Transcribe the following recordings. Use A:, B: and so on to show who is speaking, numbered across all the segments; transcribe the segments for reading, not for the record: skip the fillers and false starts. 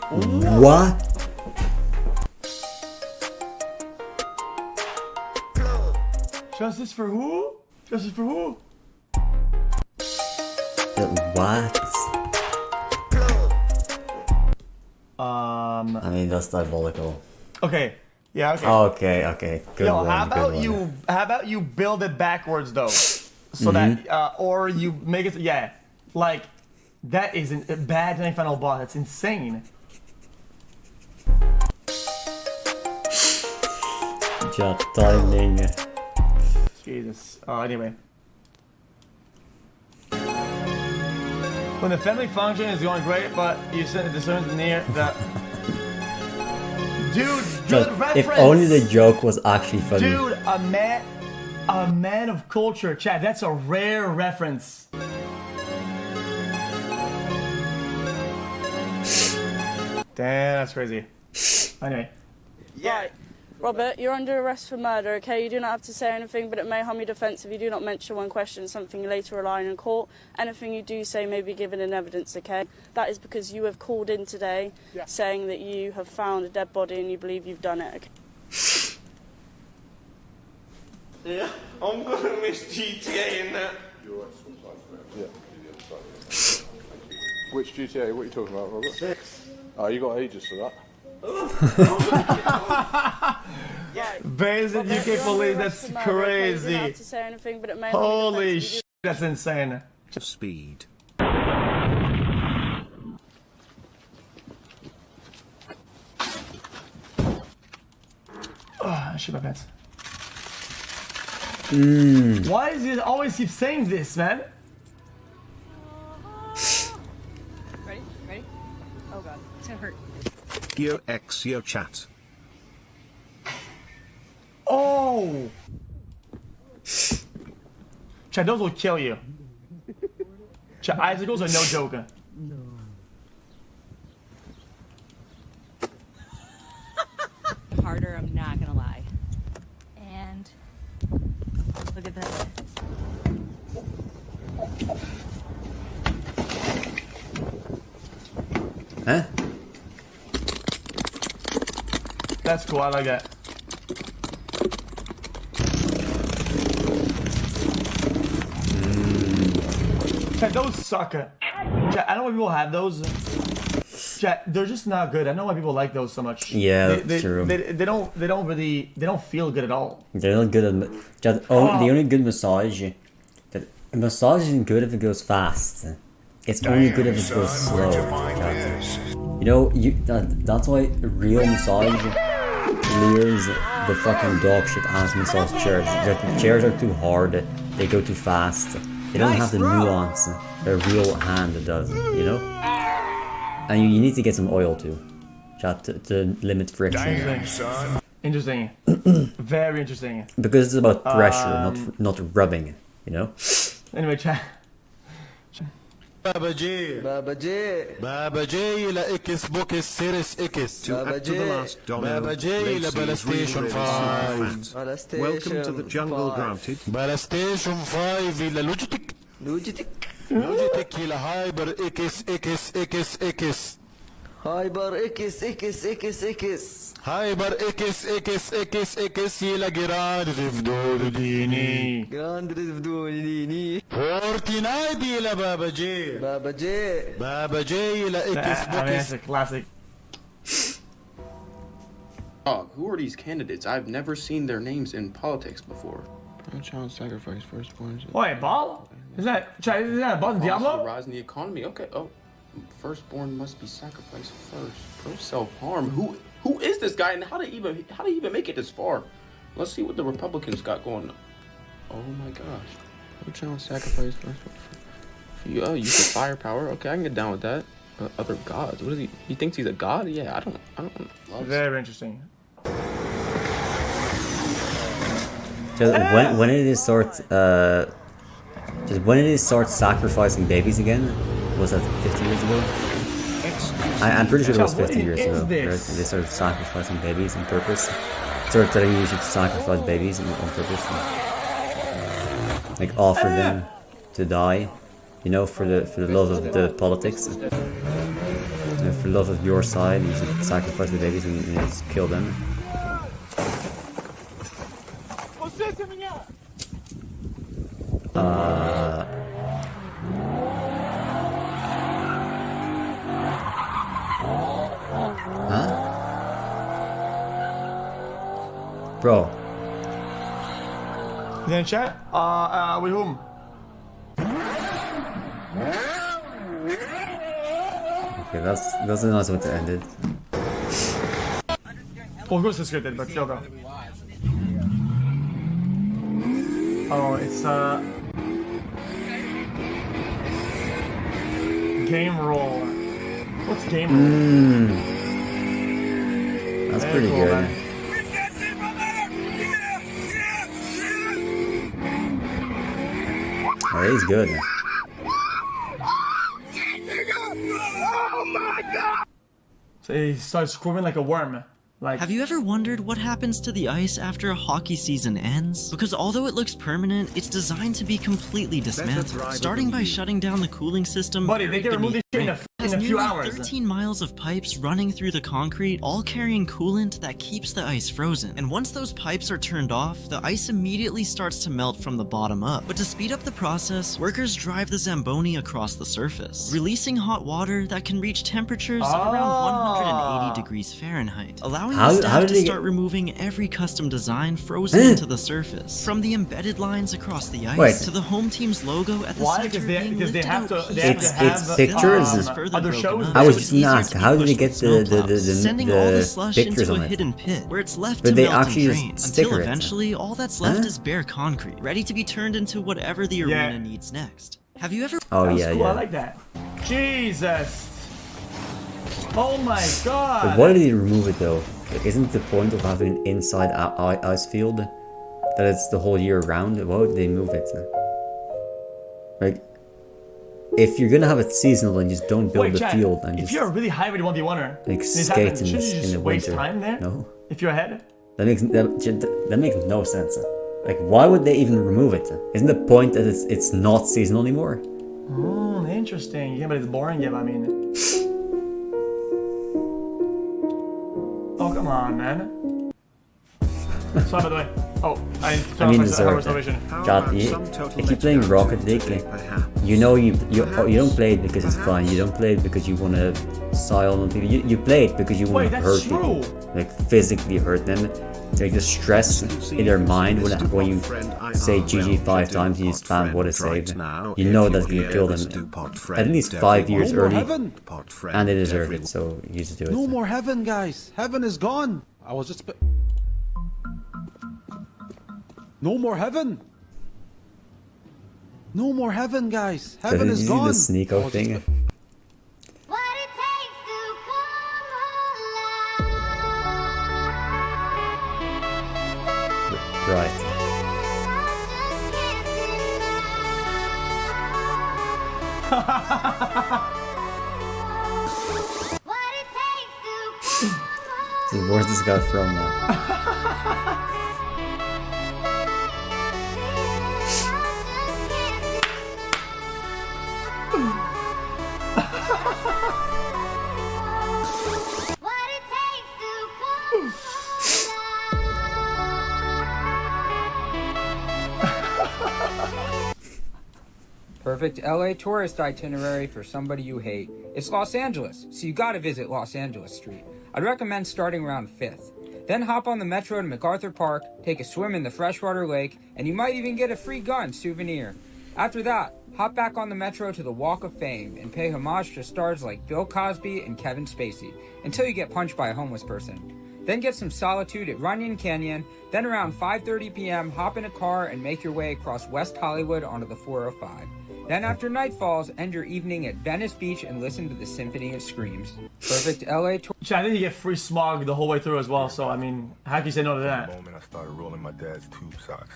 A: What?
B: Justice for who? Justice for who?
A: What? I mean, that's diabolical.
B: Okay. Yeah. Okay.
A: Okay. Good
B: Yo,
A: one.
B: how about
A: good one.
B: how about you build it backwards though, so that or you make it like that isn't a bad final boss. That's insane.
A: Just timing.
B: Jesus. Anyway. When the family function is going great, but you send the discernment near the... Dude, good reference!
A: If only the joke was actually funny.
B: Dude, a man of culture. Chat, that's a rare reference. Damn, that's crazy. Anyway.
C: Right. Robert, you're under arrest for murder, okay? You do not have to say anything, but it may harm your defence if you do not mention when questioned something you later rely on in court. Anything you do say may be given in evidence, okay? That is because you have called in today saying that you have found a dead body and you believe you've done it, okay?
D: Yeah, I'm gonna miss GTA in that.
E: Yeah. Which GTA? What are you talking about, Robert? 6. Oh, you got ages for that.
B: Based in UK police, that's crazy.
C: You don't have to say anything, but it may
B: Holy shit, that's insane.
F: Speed.
B: I shit my pants. Why does it always keep saying this, man?
G: Ready? Oh god, it's gonna hurt.
F: Yo X yo chat.
B: Oh! Chat, those will kill you. Chat, icicles are no joke.
G: Harder, I'm not gonna lie. And look at that.
A: Huh?
B: That's cool, I like that. Chat, those suck. Chat, I don't know why people have those. Chat, they're just not good. I know why people like those so much.
A: Yeah, that's true.
B: They don't feel good at all.
A: They're not good at the only good massage. That a massage isn't good if it goes fast. It's only good if it goes slow. You know, that's why real massage clears the fucking dog shit ass massage chairs. The chairs are too hard. They go too fast. They don't have the nuance that a real hand does. You know. And you need to get some oil too, chat, to limit friction.
B: Interesting. Very interesting.
A: Because it's about pressure, not rubbing, you know?
B: Anyway, chat.
H: بابا جي لا اكس بوكس سيريس اكس بابا جي لبلا ستيشن 5
F: Welcome to the jungle granted.
H: بلا ستيشن 5 الى لوجيتك الى هايبر اكس
I: هايبر اكس
H: الى جراند ريفدول ديني فورتنايت الى بابا جي الى اكس بوكس.
B: Classic.
D: Who are these candidates? I've never seen their names in politics before. Child sacrifice firstborn.
B: Wait, ball? Is that a ball in Diablo?
D: Rise in the economy. Okay. Oh, firstborn must be sacrificed first. Pro self-harm. Who is this guy, and how did he even make it this far? Let's see what the Republicans got going on. Oh my gosh. Pro child sacrifice first. Oh, use the firepower. Okay, I can get down with that. Other gods. What is he? He thinks he's a god? Yeah, I don't love
B: Very interesting.
A: Just when did it start sacrificing babies again? Was that 50 years ago? I'm pretty sure it was 50 years ago. Right? They started sacrificing babies on purpose. Started telling you should sacrifice babies on purpose. Like offer them to die, you know, for the love of the politics. for love of your side, you should sacrifice the babies and just kill them. Huh? Bro.
B: Is he in chat? With whom?
A: Okay, that's a nice way to end it.
B: Of course it's scripted, but still go. Oh, it's game roll. What's game roll?
A: That's
B: Very
A: pretty
B: cool,
A: good.
B: man.
A: Oh, he's good.
B: So he starts squirming like a worm. Like,
I: have you ever wondered what happens to the ice after a hockey season ends? Because although it looks permanent, it's designed to be completely dismantled, starting by shutting down the cooling system.
B: buddy, they can remove this shit in a few hours.
I: 13 miles of pipes running through the concrete, all carrying coolant that keeps the ice frozen. And once those pipes are turned off, the ice immediately starts to melt from the bottom up. But to speed up the process, workers drive the Zamboni across the surface, releasing hot water that can reach temperatures of around 180 degrees Fahrenheit, allowing the staff to start removing every custom design frozen into the surface. From the embedded lines across the ice to the home team's logo at the center being
B: Because they
I: lifted
B: have
I: out
B: to.
I: piece
B: They
I: by
B: have
A: It's
B: to
I: piece.
B: have
A: pictures.
B: other shows.
A: I was
I: So
A: just
I: it's easier
A: gonna ask,
I: to be
A: how did they
I: pushed
A: get
I: with
A: the
I: snowplows, sending all the slush
A: pictures
I: into
A: on
I: a
A: it?
I: hidden pit where it's left
A: But
I: to
A: they
I: melt and
A: actually
I: drain
A: just
I: until
A: sticker it.
I: eventually all that's left is bare concrete, ready to be turned into whatever the
B: Yeah.
I: arena needs next. Have you ever?
A: Oh
B: That's
A: yeah,
B: cool. I
A: yeah.
B: like that. Jesus. Oh my god.
A: But why did they remove it though? Like, isn't the point of having an inside ice field that it's the whole year round? Why would they move it? Like, if you're gonna have it seasonal, then just don't build
B: Wait,
A: the
B: chat,
A: field and
B: if
A: just
B: you're a really high rated 1v1er,
A: like
B: this
A: skate
B: happens, shouldn't you
A: in
B: just
A: the
B: waste
A: winter.
B: time there?
A: No,
B: If you're ahead?
A: that makes no sense. Like, why would they even remove it? Isn't the point that it's not seasonal anymore?
B: Interesting. Yeah, but it's boring. Yeah, but I mean. Oh, come on, man. Sorry, by the way. Oh, I
A: deserved it. Chat, if you're playing Rocket League, you know you don't play it because it's fun. You don't play it because you want to style on people. You play it because you want to hurt people, like physically hurt them. Like the stress in their mind when you say GG 5 times and you spam what is saved. You know that's gonna kill them at least 5 years early, and they deserve it. So you just do it.
H: No more heaven, guys. Heaven is gone. I was just. No more heaven. No more heaven, guys. Heaven is gone.
A: The Sneeko thing. Right. So where's this guy from now?
J: Perfect LA tourist itinerary for somebody you hate. It's Los Angeles, so you gotta visit Los Angeles Street. I'd recommend starting around 5th. Then hop on the metro to MacArthur Park, take a swim in the freshwater lake, and you might even get a free gun souvenir. After that, hop back on the metro to the Walk of Fame and pay homage to stars like Bill Cosby and Kevin Spacey, until you get punched by a homeless person. Then get some solitude at Runyon Canyon, then around 5:30 p.m. hop in a car and make your way across West Hollywood onto the 405. Then after night falls, end your evening at Venice Beach and listen to the Symphony of Screams. Perfect LA tour.
B: I think you get free smog the whole way through as well, so I mean, how can you say no to that?
K: The moment I started rolling my dad's tube socks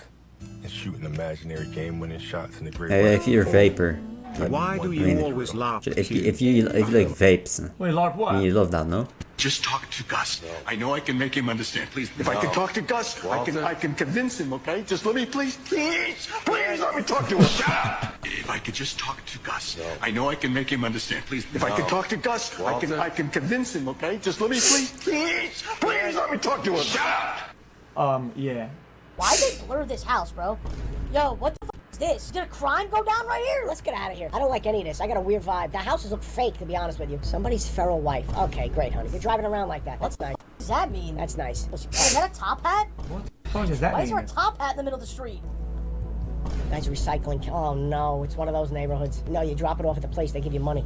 K: and shooting imaginary game-winning shots in the great.
A: If you're a vapor.
F: Why do you always laugh?
A: If you like vapes,
B: Wait, LARP what?
A: you love that, no?
L: just talk to Gus. I know I can make him understand. Please, if I can talk to Gus, I can convince him, okay? Just let me, please let me talk to him. Shut up! If I could just talk to Gus, I know I can make him understand. Please, if I can talk to Gus, I can convince him, okay? Just let me, please let me talk to him. Shut up!
B: Yeah.
M: Why they blur this house, bro? Yo, what the f is this? Did a crime go down right here? Let's get out of here. I don't like any of this. I got a weird vibe. The houses look fake, to be honest with you. Somebody's feral wife. Okay, great, honey. You're driving around like that. That's nice. What does that mean? That's nice. Is that a top hat?
B: What the fuck does that
M: Why
B: mean?
M: is there a top hat in the middle of the street? Guys recycling. Oh no, it's one of those neighborhoods. No, you drop it off at the place, they give you money.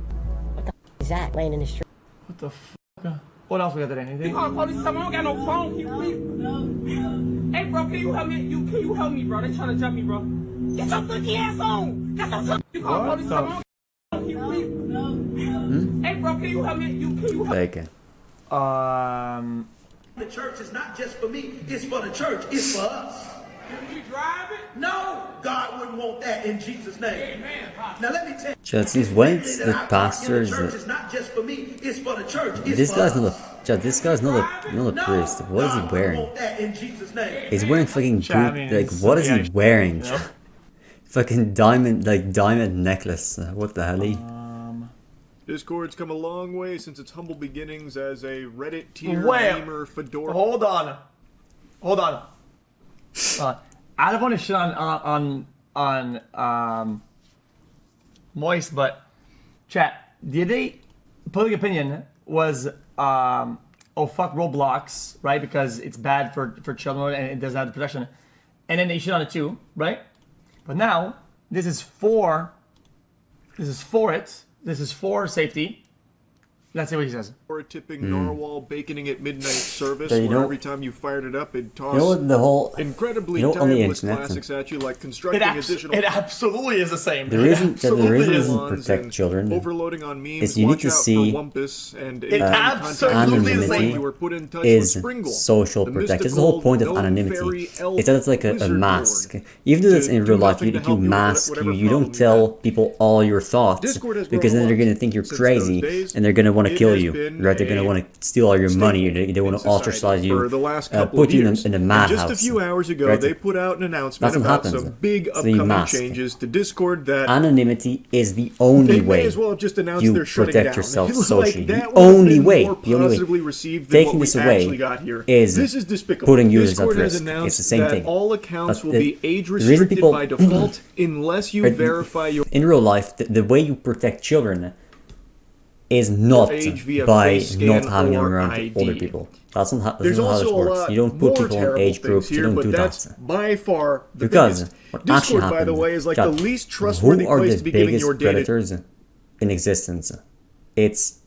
M: What the f is that laying in the street?
B: What the fuck? What else we got today? Anything?
N: You call police, tell me I don't got no phone. Hey, bro, can you help me? Can you help me, bro? They trying to jump me, bro. Get your filthy ass on. Get your filthy. You call police, tell me I don't got no phone. Hey, bro, can you help me? Can you help me?
O: The church is not just for me. It's for the church. It's for us.
N: You drive it?
O: No, God wouldn't want that in Jesus' name.
N: Amen.
O: Now let me tell you.
A: Chad, since when the pastors?
O: The church is not just for me. It's for the church. It's
A: This
O: for
A: guy's
O: us.
A: not a Chad. This guy's not a priest. What is he wearing? He's wearing fucking boot. Like, what is he wearing? Fucking diamond necklace. What the hell?
P: Discord's come a long way since its humble beginnings as a Reddit tier gamer fedora.
B: Hold on. I don't want to shit on Moist, but chat, the other day, public opinion was oh fuck Roblox, right? Because it's bad for children and it doesn't have the protection. And then they shit on it too, right? But now this is for safety. Let's see what he says.
P: Or a tipping narwhal baconing at midnight service,
A: So
P: where every time you fired it up, it'd toss
A: what the whole
P: incredibly
A: on the
P: timeless
A: internet,
P: classics at you, like constructing additional.
B: It absolutely is the same.
A: The reason it doesn't protect children
P: overloading on memes,
A: is you need to see anonymity is social protection. It's the whole point of anonymity. It's that it's like a mask. Even though it's in real life, you mask, you don't tell people all your thoughts, because then they're going to think you're crazy and they're going to want to kill you, right? They're going to want to steal all your money. They want to ostracize you, put you in a madhouse.
P: Just a few hours ago,
A: right?
P: they put out an announcement about some big upcoming changes to Discord that
A: anonymity is the only way
P: as well have just announced
A: you
P: they're shutting
A: protect
P: down.
A: yourself
P: Like,
A: socially.
P: that
A: The only way,
P: received than
A: taking
P: what we
A: this away
P: actually got here.
A: is
P: This is despicable.
A: putting users at
P: Discord has
A: risk.
P: announced
A: It's the same
P: that
A: thing.
P: all accounts
A: But
P: will
A: the
P: be age
A: reason
P: restricted
A: people
P: by default unless you verify your
A: in real life, the way you protect children is not by not having them around older people. That's not how this works. You don't put people in age groups. You don't do that.
P: By far the
A: Because
P: biggest.
A: what actually
P: Discord,
A: happens,
P: by the way, is like
A: Jack,
P: the least trustworthy
A: who are
P: place
A: the
P: to be giving your
A: biggest
P: data.
A: predators in existence? It's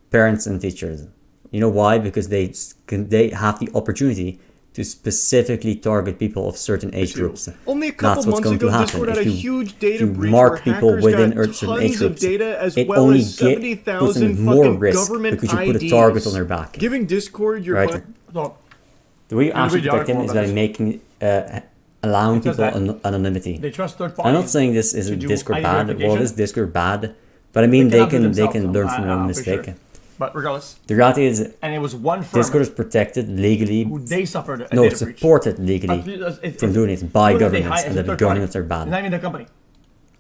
A: parents and teachers. You know why? Because they have the opportunity to specifically target people of certain age groups.
P: Only a couple
A: That's what's
P: months
A: going
P: ago,
A: to happen.
P: Discord had a
A: If
P: huge data
A: you
P: breach
A: mark
P: where
A: people
P: hackers
A: within
P: got
A: certain age
P: tons of
A: groups,
P: data as
A: it
P: well
A: only
P: as
A: puts them
P: 70,000
A: more
P: fucking
A: risk
P: government
A: because you put a
P: IDs.
A: target on their back.
P: Giving Discord your
A: Right? The way you actually protect them is by making allowing people anonymity.
B: They trust third
A: I'm not
B: parties
A: saying this is
B: to do
A: Discord
B: ID
A: bad. Well,
B: verification.
A: this Discord bad, but I mean
B: They
A: they
B: cannot do
A: can
B: themselves,
A: learn from their own
B: I'm
A: mistake.
B: pretty sure. But regardless,
A: The reality is,
B: and it was one firm
A: Discord is protected legally.
B: who they suffered a
A: No,
B: data
A: it's
B: breach.
A: supported legally from doing it by governments, and that the governments are bad.
B: Not even the company.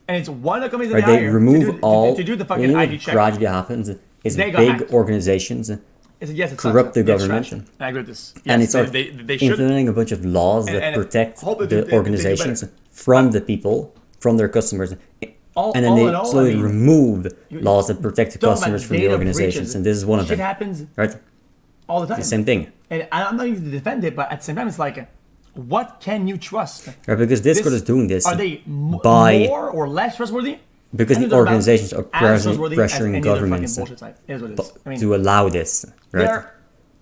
B: And it's one of the companies that
A: Right,
B: they
A: they
B: hire
A: remove all.
B: to do the
A: You
B: fucking
A: know
B: ID
A: what
B: check.
A: gradually happens is
B: They got
A: big
B: hacked.
A: organizations
B: Yes, it's
A: corrupt the
B: trash.
A: government,
B: And I agree with this.
A: and
B: Yes,
A: it's like
B: they should.
A: implementing a bunch of laws that
B: and
A: protect
B: hope that they
A: the
B: do
A: organizations
B: better.
A: from the people, from their customers.
B: All
A: And then
B: in
A: they
B: all,
A: slowly
B: I mean,
A: remove laws that protect the
B: talking about
A: customers from the
B: data
A: organizations,
B: breaches,
A: and this is one of
B: shit
A: them.
B: happens
A: Right?
B: all the time.
A: The same thing.
B: And I'm not even to defend it, but at the same time, it's like, what can you trust?
A: Right, because Discord is doing this
B: Are they
A: by
B: more or less trustworthy?
A: because
B: I
A: the
B: think they're about
A: organizations are
B: as trustworthy as
A: pressuring
B: any other
A: governments
B: fucking bullshit site. It is what it is. I mean,
A: to allow this, right?
B: they're-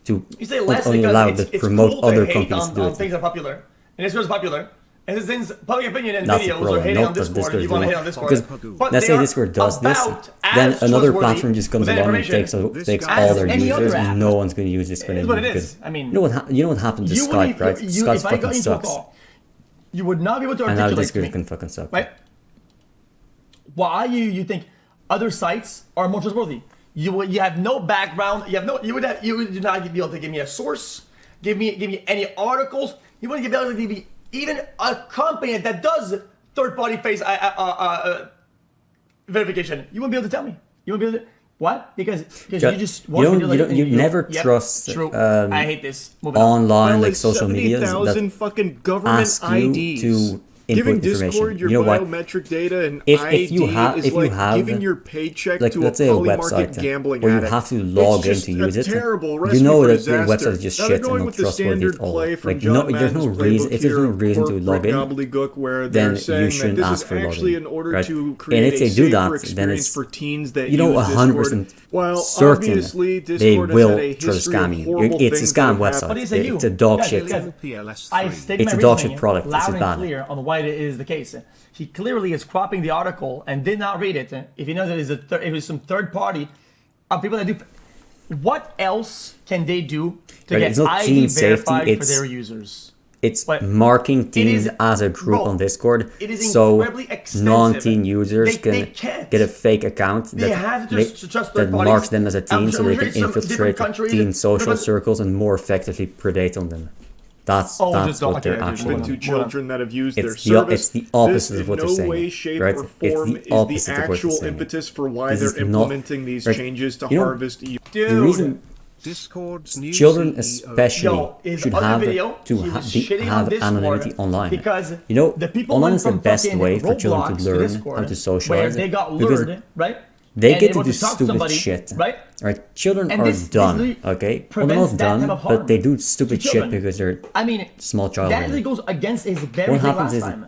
A: To
B: You say
A: not
B: less
A: only
B: because
A: allow
B: it's
A: but
B: cool
A: promote
B: to
A: other
B: hate
A: companies to do
B: on
A: it.
B: things that are popular. And Discord is popular. And this thing's public opinion and
A: That's the
B: videos are
A: problem.
B: hating
A: Not
B: on
A: that
B: Discord.
A: Discord
B: And
A: is
B: you want to
A: doing
B: hate on
A: it.
B: Discord.
A: Because
B: But
A: let's
B: they
A: say
B: are
A: Discord does this,
B: about
A: then
B: as
A: another
B: trustworthy
A: platform just comes
B: with
A: along and
B: information
A: takes
B: as
A: all their
B: any other
A: users,
B: app.
A: and no one's going to use Discord
B: It is what
A: anymore.
B: it is.
A: because
B: I mean,
A: you know what happened to Skype, right? Skype
B: if I
A: fucking
B: got into a
A: sucks.
B: call, you would not be able to
A: And now
B: articulate to
A: Discord
B: me,
A: can fucking suck.
B: right? Why you think other sites are more trustworthy? You have no background. You would not be able to give me a source. Give me any articles. You wouldn't be able to give me even a company that does third-party face verification. You wouldn't be able to tell me. You wouldn't be able to. What? Because you just
A: you never trust
B: true. I hate this.
A: Online like social media
P: that
A: fucking
P: government
A: ask you
P: IDs.
A: to
P: Giving
A: input
P: Discord
A: information.
P: your
A: You know what?
P: biometric data and
A: If
P: ID
A: you have
P: is
A: if
P: like
A: you have
P: giving your paycheck
A: like
P: to
A: let's
P: a
A: say a
P: poly-market
A: website
P: gambling
A: where you
P: addict.
A: have to log in
P: It's
A: to
P: just
A: use
P: a
A: it,
P: terrible
A: you
P: recipe
A: know
P: for
A: that the
P: disaster.
A: website is just
P: Now they're
A: shit
P: going
A: and not
P: with the
A: trustworthy
P: standard
A: at all.
P: play from
A: Like
P: John
A: no, there's no
P: Madden's
A: reason
P: playbook
A: if there's no
P: here,
A: reason to
P: corporate
A: log in,
P: gobbledygook, where
A: then
P: they're
A: you
P: saying
A: shouldn't
P: that this
A: ask
P: is
A: for
P: actually
A: login,
P: in order
A: right?
P: to
A: And
P: create
A: if
P: a
A: they do
P: safer
A: that, then
P: experience
A: it's
P: for teens that
A: you know
P: use Discord.
A: 100%
P: While
A: certain
P: obviously
A: they
P: Discord has
A: will
P: had a
A: try to
P: history
A: scam
P: of
A: you.
P: horrible
A: It's a
P: things
A: scam
P: that have
A: website.
P: happened.
A: It's a dog shit.
B: I stated
A: It's
B: my
A: a dog
B: reasoning
A: shit product. It's
B: loud
A: just
B: and
A: bad.
B: clear on why it is the case. He clearly is cropping the article and did not read it. If he knows that it was some third party of people that do. What else can they do to
A: Right,
B: get
A: it's not
B: ID
A: teen safety,
B: verified for
A: it's-
B: their users?
A: It's marking teens
B: is-
A: as a group
B: bro,
A: on Discord,
B: it is
A: so
B: incredibly expensive.
A: non-teen users
B: They
A: can
B: can't.
A: get a fake account
B: They have to trust
A: that
B: third parties.
A: marks them as a teen, so they can
B: some different
A: infiltrate
B: countries,
A: teen social
B: different-
A: circles and more effectively predate on them. That's
P: just
A: what they're actually
P: been to
A: doing.
P: children that have used their
A: It's
P: service.
A: the opposite
P: This
A: of what
P: in
A: they're
P: no
A: saying.
P: way, shape,
A: right?
P: or
A: It's
P: form
A: the
P: is
A: opposite
P: the
A: of what
P: actual
A: they're saying.
P: impetus for why
A: This
P: they're
A: is not-
P: implementing these
A: right,
P: changes to
A: you know,
P: harvest.
A: The reason
F: Discord's new
A: children
F: CEO.
A: especially should have have anonymity online.
B: Because
A: you know,
B: the people
A: online
B: went
A: is the
B: from
A: best
B: fucking
A: way for children
B: Roblox
A: to learn
B: Discord,
A: how to
B: where
A: socialize.
B: they got
A: because
B: lured, right?
A: they
B: And
A: get to
B: able
A: do
B: to talk to
A: stupid
B: somebody,
A: shit.
B: right?
A: Right? Children
B: And
A: are
B: this
A: done,
B: literally
A: okay? Well, they're
B: prevents
A: not
B: that type
A: done,
B: of harm
A: but they do stupid
B: to
A: shit
B: children.
A: because they're
B: I mean,
A: small child.
B: that really goes against his very
A: What
B: thing
A: happens
B: last
A: is
B: time.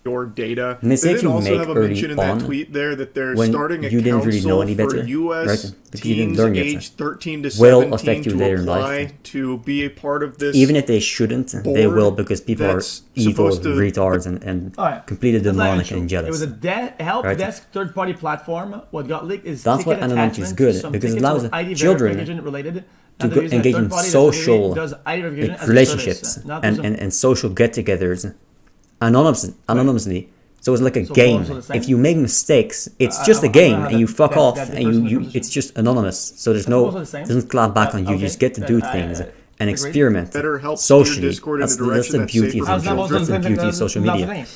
P: Your data.
A: And they say
P: They
A: if
P: did
A: you
P: also
A: make
P: have a
A: early
P: mention in
A: on,
P: that tweet there that they're
A: when
P: starting a
A: you didn't really know any
P: council
A: better,
P: for U.S.
A: right? Because you didn't
P: teens
A: learn yet,
P: aged 13 to
A: will
P: 17
A: affect you
P: to
A: later in
P: apply
A: life.
P: to be a part of this.
A: Even if they shouldn't, they
P: board
A: will because people are
P: that's
A: evil
P: supposed to-
A: retards and
B: All right.
A: completely
B: That's not
A: demonic
B: true.
A: and jealous.
B: It was a help
A: right?
B: desk third-party platform. What got leaked is
A: That's why
B: ticket
A: anonymity is
B: attachments,
A: good,
B: some
A: because it
B: tickets
A: allows
B: with ID
A: children
B: verification related.
A: to
B: Now they're using a
A: engage in
B: third party that
A: social
B: does ID verification as a
A: relationships
B: service, not
A: and,
B: as a-
A: and social get-togethers anonymously. So it's like a
B: So
A: game.
B: also the same?
A: If you make mistakes, it's just a
B: I don't know
A: game,
B: how
A: and you
B: that-
A: fuck
B: that-
A: off,
B: that
A: and
B: differs
A: you
B: in the
A: it's just anonymous. So there's
B: That's
A: no
B: also the same?
A: doesn't clap back on you. You
B: okay.
A: just get to do
B: I-
A: things
B: I
A: and
B: agree.
A: experiment
P: Better help steer
A: socially.
P: Discord in
A: That's,
P: the
A: that's
P: direction
A: the
P: that's
A: beauty
P: safer
A: of
P: for
A: social.
P: children.
A: That's the beauty of social media.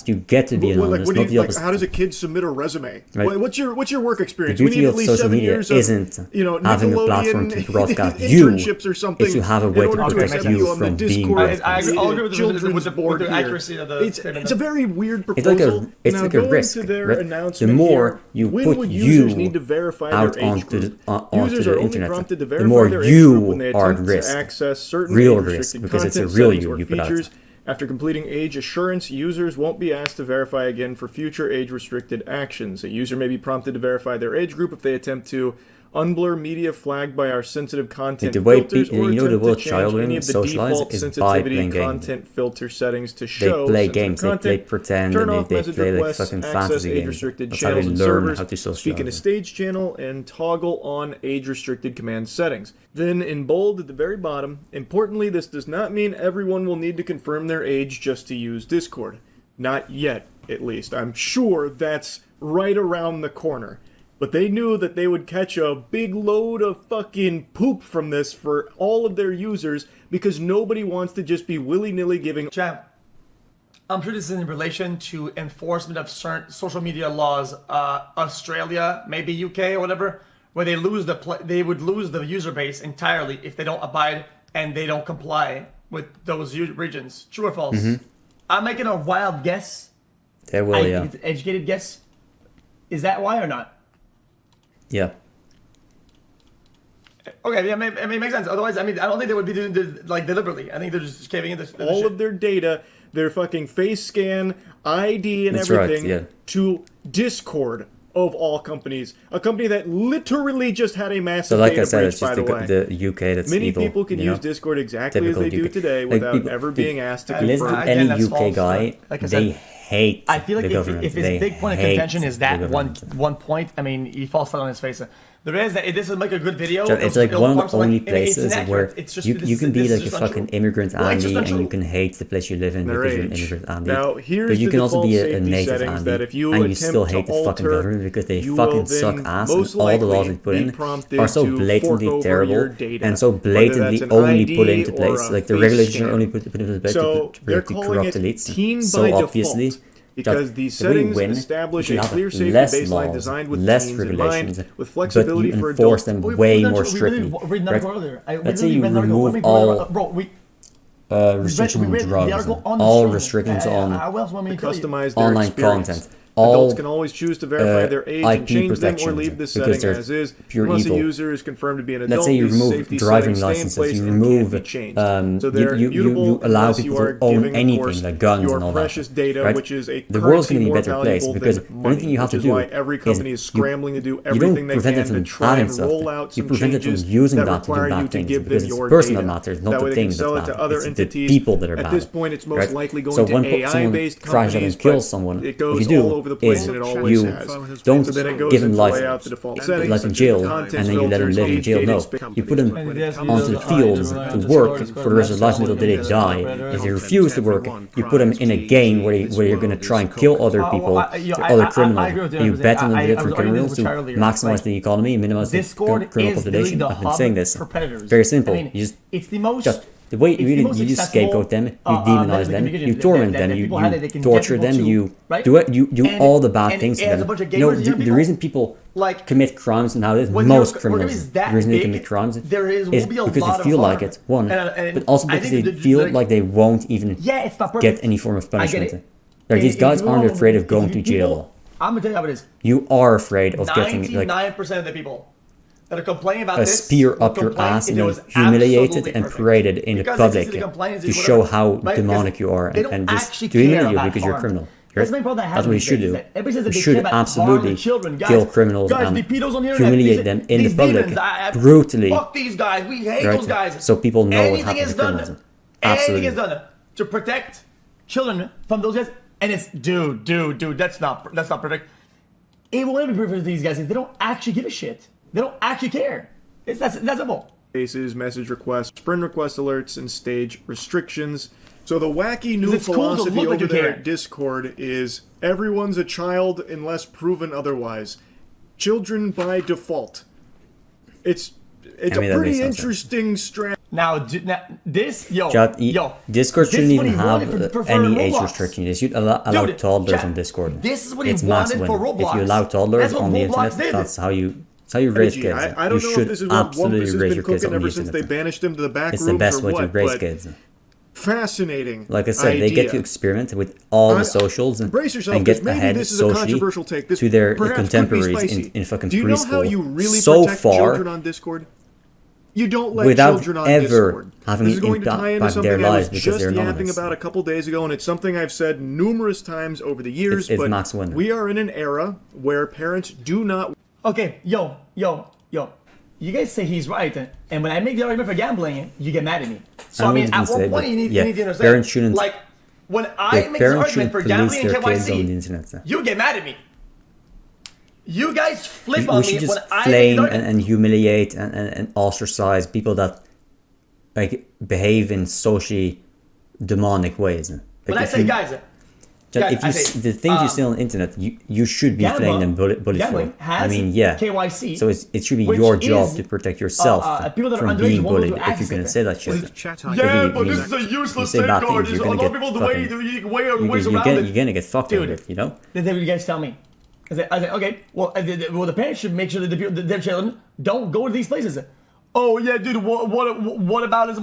A: You get to be
P: Well,
A: anonymous,
P: what do
A: not
P: you,
A: the
P: like,
A: opposite.
P: how does a kid submit a resume?
A: Right.
P: What's your work experience?
A: The
P: We
A: beauty
P: need
A: of
P: at least
A: social
P: 7
A: media
P: years of,
A: isn't
P: Nickelodeon
A: having a platform to broadcast you.
P: internships or something.
A: It's to have a
P: in
A: way to
P: order
A: protect
P: accept
A: you
P: on the
A: from being
P: Discord
A: broadcast.
B: I'll agree with the-
P: children's
B: with the
P: board here.
B: accuracy of the
P: It's a very weird
A: It's like
P: proposal.
A: a
P: Now,
A: like a
P: going
A: risk.
P: to their
A: Right? The
P: announcement
A: more
P: here,
A: you
P: when
A: put
P: would users
A: you
P: need to verify
A: out
P: their age
A: onto
P: group?
A: onto
P: Users
A: the
P: are only
A: internet,
P: prompted to
A: the
P: verify
A: more
P: their age group when they
A: you are at
P: attempt to
A: risk,
P: access certain
A: real
P: age-restricted
A: risk, because it's a
P: content
A: real
P: settings
A: you
P: or
A: you put out.
P: features. After completing age assurance, users won't be asked to verify again for future age-restricted actions. A user may be prompted to verify their age group if they attempt to unblur media flagged by our sensitive content
A: the way
P: filters or
A: you know the
P: attempt
A: way
P: to change
A: children
P: any of the
A: socialize
P: default
A: is by
P: sensitivity
A: playing games.
P: content filter settings to
A: They
P: show
A: play
P: sensitive
A: games, they play
P: content,
A: pretend,
P: turn
A: and
P: off
A: they
P: message
A: play like
P: requests,
A: fucking
P: access
A: fantasy games.
P: age-restricted
A: That's how they
P: channels and
A: learn
P: servers,
A: how to
P: speak in a
A: socialize.
P: stage channel, and toggle on age-restricted command settings. Then, in bold at the very bottom, importantly, this does not mean everyone will need to confirm their age just to use Discord. Not yet, at least. I'm sure that's right around the corner. But they knew that they would catch a big load of fucking poop from this for all of their users because nobody wants to just be willy-nilly giving...
B: Champ, I'm sure this is in relation to enforcement of certain social media laws, Australia, maybe UK or whatever, where they would lose the user base entirely if they don't abide and they don't comply with those regions. True or false?
A: Mm-hmm.
B: I'm making a wild guess.
A: They will, yeah.
B: It's an educated guess. Is that why or not?
A: Yeah.
B: Okay, yeah, it makes sense. Otherwise, I mean, I don't think they would be doing this like deliberately. I think they're just caving into
P: all of their data, their fucking face scan, ID, and
A: That's right,
P: everything
A: yeah.
P: to Discord of all companies. A company that literally just had a massive
A: So like
P: data
A: I said,
P: breach,
A: it's just
P: by the way.
A: the UK that's
P: Many
A: evil.
P: people can
A: you know?
P: use Discord exactly
A: Typical
P: as they do
A: UK.
P: today
A: Like,
P: without
A: people-
P: ever being asked to
A: listen,
P: confirm.
A: any
B: that's
A: UK
B: false,
A: guy,
B: like I
A: they
B: said,
A: hate
B: I feel like
A: the
B: if
A: government.
B: his
A: They
B: big point of
A: hate
B: contention is
A: the
B: that
A: government.
B: one point, I mean, he falls flat on his face. There is that. This is like a good video.
A: It's like one of the only
B: like, it's
A: places
B: inaccurate.
A: where
B: It's just,
A: you can be
B: this
A: like
B: is
A: a
B: just
A: fucking
B: untrue.
A: immigrant
B: Well, it's just
A: Andy and you
B: untrue.
A: can hate the place you live in
P: Their
A: because you're an
P: age.
A: immigrant Andy.
P: Now, here's
A: but you
P: the
A: can also be
P: default
A: a
P: safety
A: native
P: settings
A: Andy
P: that if you
A: and you
P: attempt
A: still
P: to
A: hate the fucking
P: alter,
A: government because they
P: you
A: fucking
P: will
A: suck
P: then
A: ass and
P: most
A: all the laws
P: likely
A: they put
P: be
A: in
P: prompted
A: are so
P: to
A: blatantly
P: fork over
A: terrible
P: your data,
A: and so
P: whether
A: blatantly
P: that's an
A: only
P: ID
A: put into
P: or
A: place.
P: a
A: Like the
P: face
A: regulations are
P: scan.
A: only put into place
P: So
A: to
P: they're
A: protect
P: calling
A: corrupt
P: it
A: elites.
P: teen
A: So
P: by
A: obviously,
P: default. Because these
A: the way you
P: settings
A: win,
P: establish
A: you
P: a
A: can
P: clear
A: have
P: safety
A: less
P: baseline
A: laws,
P: designed with
A: less
P: teens in
A: regulations,
P: mind, with
A: but
P: flexibility
A: you
P: for
A: enforce
P: adults.
A: them way more
B: We
A: strictly.
B: read an article earlier.
A: Let's say you remove all restrictions on drugs, all restrictions on online content, all
P: Adults can always choose to verify their age and
A: IP
P: change them or
A: protections
P: leave the
A: because
P: setting
A: they're
P: as is.
A: pure
P: Once
A: evil.
P: a user is confirmed to be an adult,
A: Let's say you
P: these
A: remove
P: safety
A: driving
P: settings stay in
A: licenses,
P: place
A: you
P: and
A: remove,
P: can't be changed. So they're
A: you
P: immutable
A: allow
P: unless
A: people
P: you are
A: to own
P: giving, of
A: anything
P: course,
A: like guns
P: your
A: and all
P: precious
A: that.
P: data,
A: Right?
P: which is a
A: The world's
P: currency
A: going to be a
P: more
A: better place
P: valuable
A: because
P: than
A: the only thing you have
P: which
A: to
P: is
A: do
P: why every company is scrambling to do
A: you
P: everything
A: don't
P: they
A: prevent
P: can
A: them from
P: to try
A: having
P: and
A: stuff.
P: roll out
A: You
P: some
A: prevent them from
P: changes
A: using
P: that
A: that to do
P: require you
A: bad
P: to
A: things
P: give
A: because
P: them
A: it's the
P: your
A: person that
P: data.
A: matters, not
P: That
A: the
P: way they
A: thing
P: can
A: that's
P: sell it to
A: bad.
P: other
A: It's the
P: entities.
A: people that are
P: At
A: bad.
P: this point, it's most
A: right?
P: likely going
A: so
P: to
A: when
P: AI-based
A: someone crashes out
P: companies,
A: and kills
P: but
A: someone,
P: it
A: what
P: goes
A: you do
P: all over the place
A: is
P: and it always
A: you
P: has.
A: don't
P: So then it goes
A: give him
P: into
A: life,
P: lay out the default
A: let
P: settings,
A: him
P: such as
A: jail,
P: content
A: and then you let him
P: filters,
A: live in jail. No,
P: age-gated
A: you put him onto the fields to work for the rest of his life until the day they die. If he refuses to work, you put him in a game where you're going to try and kill other people, other criminals, and you bet on the different criminals to maximize the economy, minimize the criminal population. I've been saying this. Very simple. You just
B: it's the most.
A: The way you just scapegoat them, you demonize them, you torment them, you torture them, you do all the bad things to them. You know, the reason people commit crimes nowadays, most criminals, the reason they commit crimes is because they feel like it, one, but also because they feel like they won't even get any form of punishment. Like, these guys aren't afraid of going to jail.
B: I'm gonna tell you how it is.
A: You are afraid of getting
B: 99% of the people that are complaining about
A: a
B: this
A: spear up your ass and then humiliated and paraded in the public to show how demonic you are and just to humiliate you because you're a criminal. That's what you should do. You should absolutely kill criminals and humiliate them in the public brutally.
B: Fuck these guys. We hate those guys.
A: So people know what happens to criminals.
B: Anything is done to protect children from those guys. And it's dude. That's not perfect. It will never be perfect for these guys if they don't actually give a shit. They don't actually care. It's that simple.
P: Cases, message requests, sprint request alerts, and stage restrictions. So the wacky new philosophy over there at Discord is everyone's a child unless proven otherwise. Children by default. It's a pretty interesting strategy.
B: Now this
A: Discord shouldn't even have any age restriction. They should allow toddlers on Discord.
B: This is what he wanted for Roblox.
A: If you allow toddlers on the internet, that's how you raise kids.
P: I don't know if this is what Wumpus has been cooking ever since they banished him to the back
A: it's
P: rooms
A: the best
P: or
A: way
P: what,
A: to raise
P: but
A: kids.
P: Fascinating.
A: Like I said, they get to experiment with all the socials and get ahead socially to their contemporaries in fucking
P: Do you know how you
A: preschool.
P: really
A: So
P: protect
A: far,
P: children on Discord? You don't let
A: without
P: children on
A: ever
P: Discord.
A: having
P: This is
A: an
P: going to tie into
A: impact
P: something
A: their
P: I
A: lives
P: was
A: because
P: just
A: they're
P: yapping
A: anonymous.
P: about a couple days ago, and it's something I've said numerous times over the years.
A: It's
P: but
A: Max Winner.
P: we are in an era where parents do not.
B: Okay, yo. You guys say he's right, and when I make the argument for gambling, you get mad at me. So I mean, at what point you need to understand?
A: Parents shouldn't.
B: Like when I make this argument for gambling and KYC, you get mad at me. You guys flip on me when I
A: flame and humiliate and ostracize people that like behave in socially demonic ways. Like
B: when I say guys,
A: the things you see on the internet, you should be playing them bullet for. I mean, yeah.
B: KYC,
A: so it should be your job to protect yourself from being bullied if you're gonna say that shit.
B: Yeah, but this is a useless safeguard. There's a lot of people ways around it.
A: You're gonna get fucked with it, you know.
B: Then you guys tell me. I said, okay, well, the parents should make sure that their children don't go to these places. Oh yeah, dude, what about this?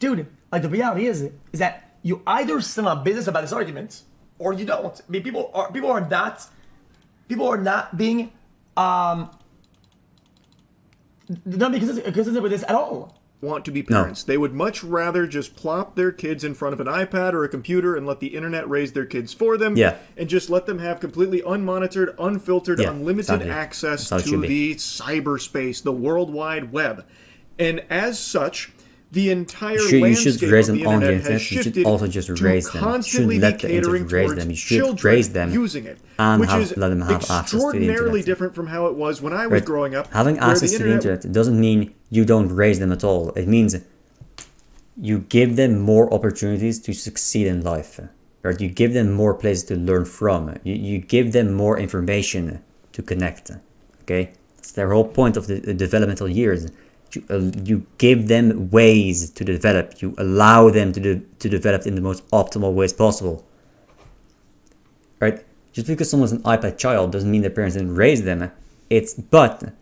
B: Dude, like the reality is that you either still have business about this argument, or you don't. I mean, people are not being not being consistent with this at all.
P: Want to be parents. No. They would much rather just plop their kids in front of an iPad or a computer and let the internet raise their kids for them.
A: Yeah.
P: And just let them have completely unmonitored, unfiltered, unlimited access to the cyberspace, the World Wide Web. And as such, The entire
A: you should
P: landscape
A: raise
P: of
A: them
P: the
A: on the
P: internet has
A: internet. You should
P: shifted
A: also just
P: to
A: raise them. You
P: constantly
A: shouldn't
P: be
A: let the
P: catering
A: internet raise
P: towards
A: them. You should
P: children
A: raise them
P: using it,
A: and
P: which is
A: let them have access to the
P: extraordinarily
A: internet.
P: different from how it was when I was growing up.
A: Having
P: where
A: access to the internet doesn't mean you don't raise them at all. It means you give them more opportunities to succeed in life. Right? You give them more places to learn from. You give them more information to connect. Okay, that's their whole point of the developmental years. You give them ways to develop. You allow them to develop in the most optimal ways possible. Right? Just because someone's an iPad child doesn't mean their parents didn't raise them. But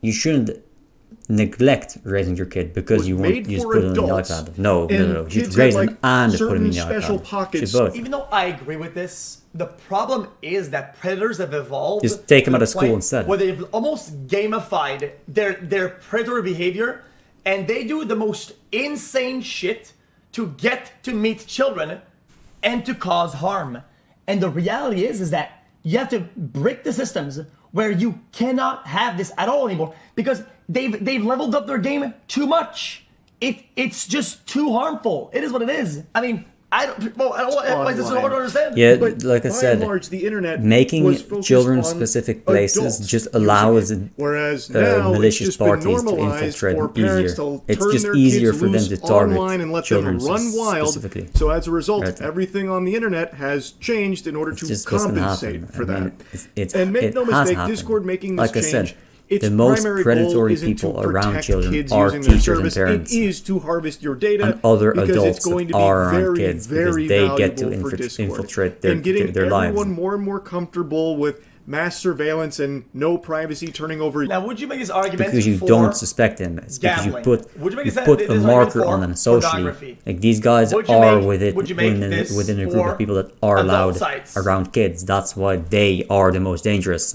A: you shouldn't neglect raising your kid because you just put them on the iPad. No. You should raise them and put them in the iPad.
B: Even though I agree with this, the problem is that predators have evolved.
A: Just take them out of school instead.
B: Where they've almost gamified their predator behavior, and they do the most insane shit to get to meet children and to cause harm. And the reality is that you have to break the systems where you cannot have this at all anymore because they've leveled up their game too much. It's just too harmful. It is what it is. I mean, I don't. Why is this so hard to understand?
A: Yeah, but like I said,
P: the internet
A: making children-specific places just allows malicious parties to infiltrate easier. It's just easier for them to target children specifically.
P: So as a result, everything on the internet has changed in order to compensate for that. And make no mistake, Discord making this change.
A: The most predatory people around children are teachers and parents.
P: It is to harvest your data
A: and other adults that are around kids because they get to infiltrate their lives.
P: And getting everyone more and more comfortable with mass surveillance and no privacy turning over.
B: Now, would you make this argument
A: because you don't suspect them? It's because you put a marker on them socially. Like these guys are within a group of people that are allowed around kids. That's why they are the most dangerous.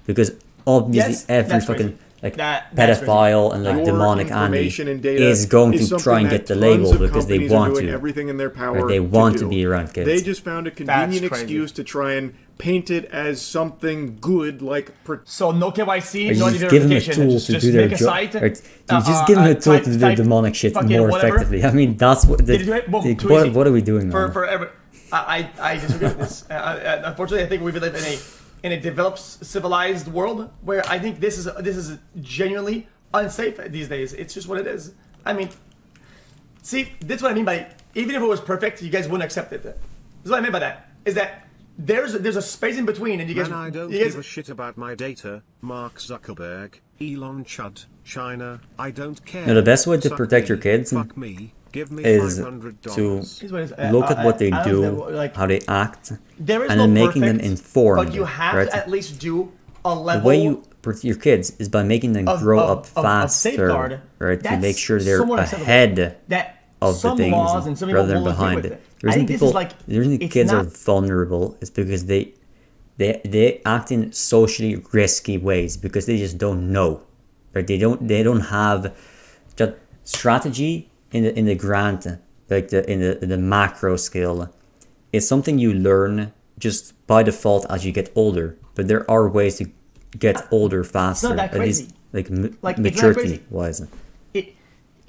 A: Because obviously every fucking pedophile and demonic Andy is going to try and get the label because they want to.
P: Everything in their power
A: they want to be around kids.
P: They just found a convenient excuse to try and paint it as something good, like
B: so no KYC,
A: no
B: verification.
A: Give them a tool to do their job. You just give them a tool to do their demonic shit more effectively. I mean, that's what. What are we doing now?
B: I disagree with this. Unfortunately, I think we live in a developed, civilized world where I think this is genuinely unsafe these days. It's just what it is. I mean, see, that's what I mean by even if it was perfect, you guys wouldn't accept it. This is what I mean by that. Is that there's a space in between, and you guys.
F: I don't give a shit about my data. Mark Zuckerberg, Elon Chud, China. I don't care.
A: Now, the best way to protect your kids is to look at what they do, how they act, and then making them informed.
B: But you have to at least do a level.
A: The way you protect your kids is by making them grow up faster, right? To make sure they're ahead of the things rather than behind it. The reason kids are vulnerable is because they act in socially risky ways because they just don't know, right? They don't have that strategy in the grand, like in the macro scale. It's something you learn just by default as you get older, but there are ways to get older faster, at least maturity wise.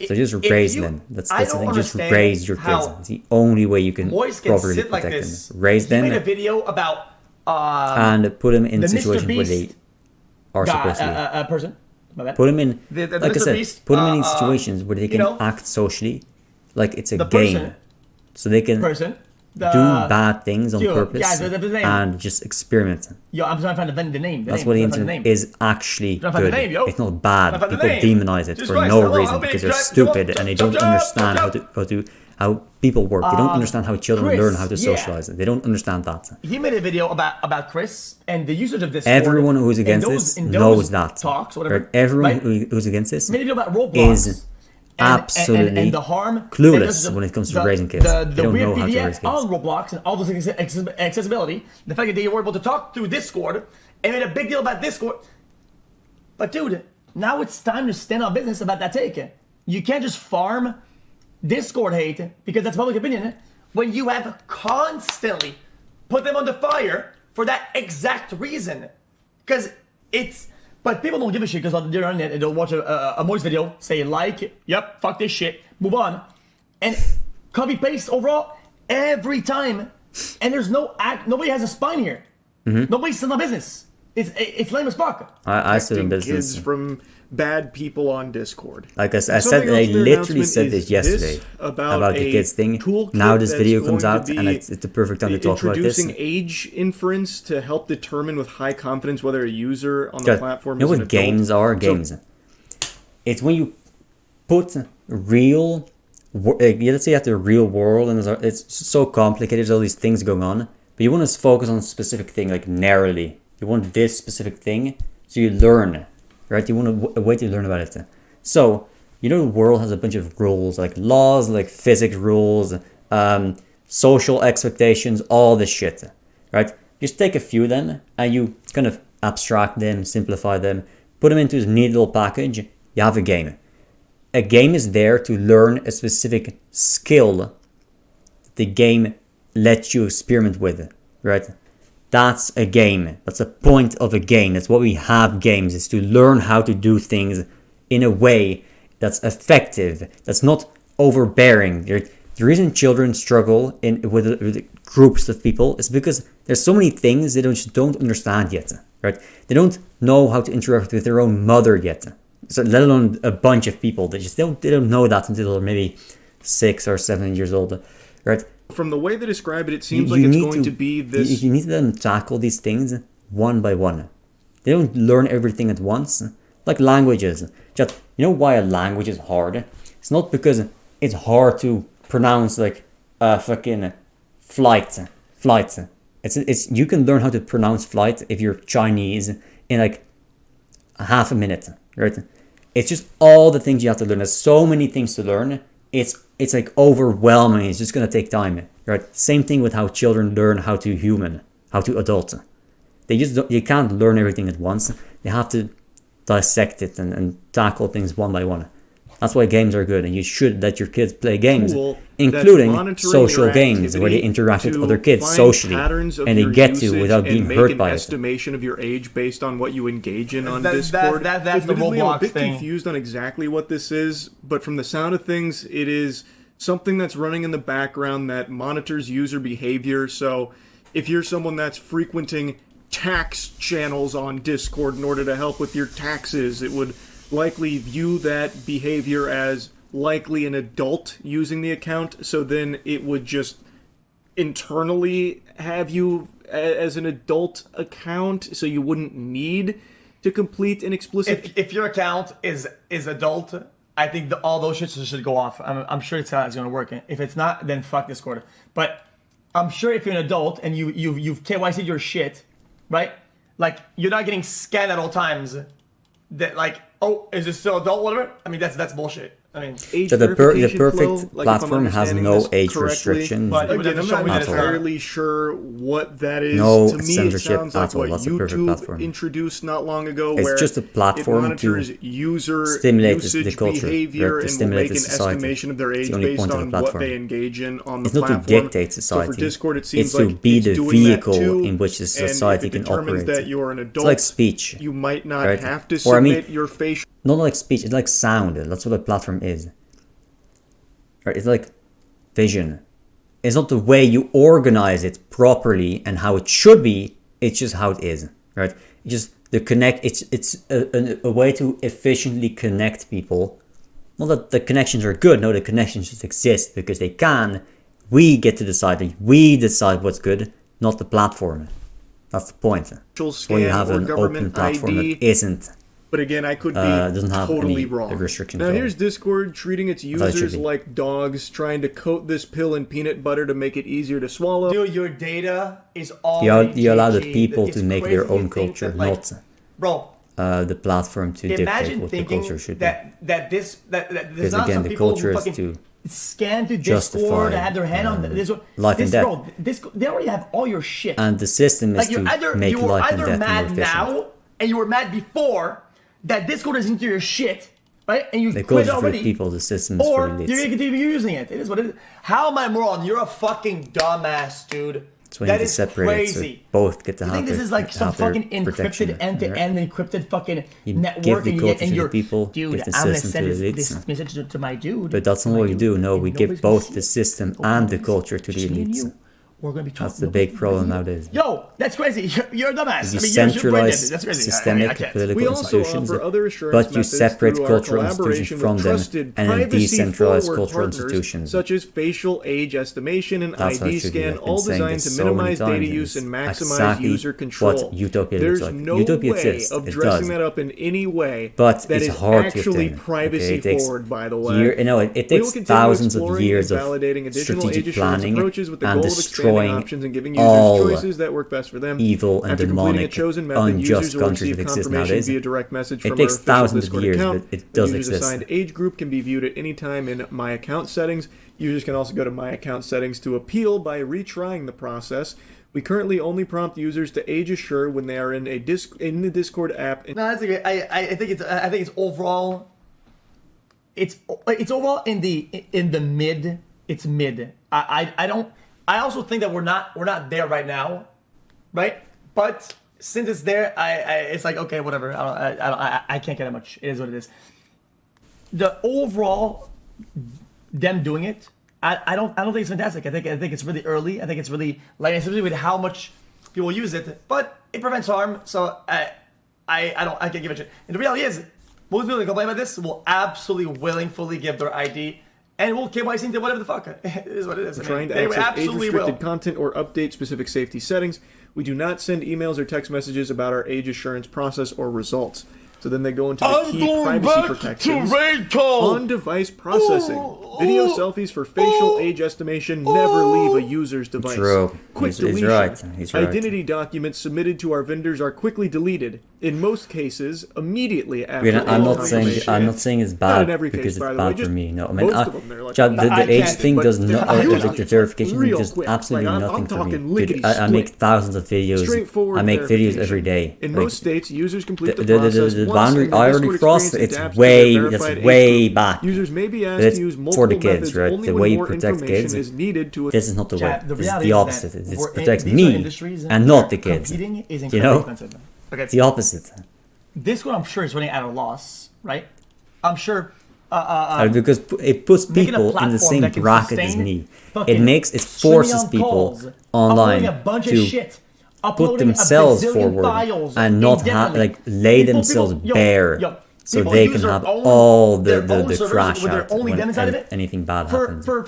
A: So just raise them. That's the thing. Just raise your kids. It's the only way you can properly protect them. Raise them.
B: He made a video about
A: and put them in situations where they are supposed to be.
B: A person.
A: Put them in, like I said, put them in situations where they can act socially, like it's a game, so they can do bad things on purpose and just experiment.
B: Yo, I'm trying to find the name.
A: That's what the internet is actually good. It's not bad. People demonize it for no reason because they're stupid and they don't understand how people work. They don't understand how children learn how to socialize. They don't understand that.
B: He made a video about Chris and the usage of this.
A: Everyone who's against this knows that.
B: Talks, whatever.
A: Everyone who's against this
B: made a video about Roblox
A: is absolutely
B: and the harm
A: clueless when it comes to raising kids.
B: The weird PDFs on Roblox and all this accessibility. The fact that they were able to talk through Discord and made a big deal about Discord. But dude, now it's time to stand on business about that take. You can't just farm Discord hate because that's public opinion when you have constantly put them under fire for that exact reason. Because But people don't give a shit because they're on the internet. They'll watch a Moist video, say like, yep, fuck this shit, move on, and copy paste overall every time. And there's nobody has a spine here. Nobody's still in business. It's lame as fuck.
A: I still in business.
P: Kids from bad people on Discord.
A: Like I said, I literally said this yesterday about the kids thing. Now this video comes out, and it's the perfect time to talk about this.
P: Introducing age inference to help determine with high confidence whether a user on the platform is an adult.
A: You know what games are? Games. It's when you put real... let's say you have the real world, and it's so complicated, there's all these things going on, but you want to focus on a specific thing, like narrowly. You want this specific thing, so you learn, right? You want a way to learn about it. So, you know, the world has a bunch of rules, like laws, like physics rules, social expectations, all this shit, right? Just take a few of them, and you kind of abstract them, simplify them, put them into this neat little package, you have a game. A game is there to learn a specific skill that the game lets you experiment with, right? That's a game. That's the point of a game. That's what we have games, is to learn how to do things in a way that's effective, that's not overbearing. The reason children struggle with groups of people is because there's so many things they just don't understand yet, right? They don't know how to interact with their own mother yet. So let alone a bunch of people. They don't know that until they're maybe 6 or 7 years old, right?
P: From the way they describe it, it seems like it's going to be this...
A: You need to let them tackle these things one by one. They don't learn everything at once. Like languages. Just, you know why a language is hard? It's not because it's hard to pronounce like fucking flight. It's you can learn how to pronounce flight if you're Chinese in like half a minute, right? It's just all the things you have to learn. There's so many things to learn. It's like overwhelming. It's just gonna take time, right? Same thing with how children learn how to adult. You can't learn everything at once. They have to dissect it and tackle things one by one. That's why games are good, and you should let your kids play games, including social games where they interact with other kids socially, and they get to without being hurt by it.
P: Estimation of your age based on what you engage in on Discord.
B: That's the Roblox
P: I'm a bit
B: thing.
P: confused on exactly what this is, but from the sound of things, it is something that's running in the background that monitors user behavior. So if you're someone that's frequenting tax channels on Discord in order to help with your taxes, it would likely view that behavior as likely an adult using the account, so then it would just internally have you as an adult account, so you wouldn't need to complete an explicit...
B: If your account is adult, I think all those shits should go off. I'm sure it's how it's going to work. If it's not, then fuck Discord. But I'm sure if you're an adult and you've KYC'd your shit, right? Like, you're not getting scanned at all times. That like, oh, is this still adult? Whatever. I mean, that's bullshit. I mean,
A: so the perfect platform has no age restrictions.
P: But again, I'm not entirely sure what that is.
A: No
P: to me,
A: censorship
P: it sounds like
A: at all.
P: what
A: That's a perfect
P: YouTube
A: platform.
P: introduced not long ago,
A: it's
P: where
A: just a platform to
P: user
A: stimulate
P: usage
A: the culture,
P: behavior,
A: right? To
P: and will
A: stimulate
P: make
A: the
P: an
A: society.
P: estimation of their age
A: It's the only
P: based
A: point of
P: on
A: the
P: what
A: platform.
P: they engage in on the
A: It's not
P: platform.
A: to dictate society.
P: So for Discord, it seems
A: it's to
P: like
A: be
P: it's
A: the
P: doing that
A: vehicle
P: too,
A: in which the
P: and
A: society
P: if it
A: can
P: determines
A: operate.
P: that you're an adult,
A: It's like speech.
P: You might not
A: right?
P: have to
A: Or, I
P: submit
A: mean,
P: your facial.
A: Not like speech. It's like sound. That's what a platform is. Right? It's like vision. It's not the way you organize it properly and how it should be. It's just how it is, right? It's just the connect. It's a way to efficiently connect people. Not that the connections are good. No, the connections just exist because they can. We get to decide. We decide what's good, not the platform. That's the point. So you have an open platform that isn't.
P: But again, I could be
A: doesn't have
P: totally
A: any
P: wrong.
A: restrictions.
P: Now here's Discord treating its users like dogs, trying to coat this pill in peanut butter to make it easier to swallow.
B: Dude, your data is all.
A: You allow the people to make their own culture, not the platform to dictate what the culture should be.
B: Because
A: again, the culture is to
B: scan to Discord, have their hand on this.
A: Life and death.
B: Bro, they already have all your shit.
A: And the system is
B: like
A: to make life and death more
B: mad
A: efficient.
B: now, and you were mad before that Discord is into your shit, right? And you
A: the
B: quit
A: culture
B: already.
A: For people, the system is
B: or
A: for elites.
B: you're gonna continue using it. It is what it is. How am I moron? You're a fucking dumbass, dude.
A: That's why you need to separate it so both get to have
B: You think this is like some fucking encrypted end-to-end encrypted fucking network,
A: give the
B: and you're
A: people,
B: dude,
A: give the
B: I'm gonna
A: system
B: send
A: to the
B: this message to my dude.
A: But that's not what we do. No, we give both the system and the culture to the elites.
B: We're gonna be talking.
A: That's the big problem nowadays.
B: Yo, that's crazy. You're a dumbass.
A: You
B: I mean,
A: centralize
B: that's crazy.
A: systemic political institutions, but you separate cultural institutions from them and then decentralize cultural institutions.
P: Such as facial age estimation and
A: That's
P: ID scan, all designed to minimize data use and maximize user control.
A: What utopia
P: There's
A: looks like.
P: no
A: Utopia
P: way
A: exists.
P: of
A: It
P: dressing
A: does.
P: that up in any way
A: But
P: that
A: it's
P: is
A: hard to
P: actually
A: obtain.
P: privacy
A: It takes
P: forward, by the way.
A: it takes thousands of years of strategic planning and destroying
P: all choices that work best for them.
A: evil and
P: After completing a
A: demonic,
P: chosen method,
A: unjust
P: users will
A: countries
P: receive
A: that exist
P: confirmation
A: nowadays.
P: via direct message
A: It
P: from
A: takes
P: our official
A: thousands
P: Discord
A: of years,
P: account.
A: but it
P: The
A: does
P: user's
A: exist.
P: assigned age group can be viewed at any time in My Account settings. Users can also go to My Account settings to appeal by retrying the process. We currently only prompt users to age assure when they are in the Discord app.
B: No, that's okay. I think it's overall. It's overall in the mid. It's mid. I don't. I also think that we're not there right now, right? But since it's there, it's like okay, whatever. I can't get that much. It is what it is. The overall, them doing it, I don't think it's fantastic. I think it's really early. I think it's really like especially with how much people use it. But it prevents harm, so I can't give a shit. And the reality is, most people that complain about this will absolutely willingly give their ID. And we'll KYC into whatever the fuck. It is what it is.
P: Trying to access age-restricted content or update specific safety settings. We do not send emails or text messages about our age assurance process or results. So then they go into the key privacy protections. On-device processing. Video selfies for facial age estimation never leave a user's device.
A: True.
P: Quick
A: He's
P: deletion.
A: right. He's right.
P: Identity documents submitted to our vendors are quickly deleted. In most cases, immediately after.
A: I'm not saying it's bad
P: Not in every
A: because
P: case, by
A: it's
P: the way,
A: bad for
P: just
A: me. No, I mean,
P: most of them, they're like,
A: Chad, the age thing does not. The verification thing
P: real
A: does
P: quick.
A: absolutely
P: Like, I'm
A: nothing for me.
P: talking
A: Dude,
P: lickety
A: I make
P: split.
A: thousands of videos.
P: Straightforward
A: I make videos
P: verification.
A: every day.
P: In
A: Like,
P: most states, users complete the
A: the
P: process once
A: boundary
P: and their
A: I already
P: Discord
A: crossed.
P: experience
A: It's
P: adapts to
A: way
P: their
A: that's
P: verified age
A: way
P: group.
A: back.
P: Users may be
A: But
P: asked
A: it's
P: to use
A: for
P: multiple
A: the kids,
P: methods
A: right?
P: only
A: The
P: when
A: way you
P: more
A: protect
P: information
A: kids.
P: is needed to.
A: This is not the way.
B: Chad, the
A: This is
B: reality
A: the
B: is
A: opposite.
B: that
A: It
B: we're in-
A: protects
B: these are
A: me
B: industries
A: and
B: that
A: not the kids.
B: competing is
A: You
B: incredibly
A: know,
B: expensive. Okay.
A: it's the opposite.
B: Discord, I'm sure, is running at a loss, right? I'm sure.
A: Because it puts
B: making a
A: people in the
B: platform
A: same
B: that can
A: bracket as
B: sustain
A: me.
B: fucking
A: It forces
B: streaming on
A: people
B: calls,
A: online
B: uploading a bunch of
A: to
B: shit,
A: put
B: uploading a
A: themselves
B: bazillion
A: forward
B: files
A: and not have
B: indefinitely.
A: lay
B: People-
A: themselves
B: people- yo,
A: bare,
B: yo,
A: so
B: people
A: they
B: use
A: can
B: their
A: have
B: own-
A: all
B: their
A: the
B: own servers
A: crash
B: with their
A: out
B: only
A: when
B: them inside of it
A: anything bad
B: for
A: happens.
B: for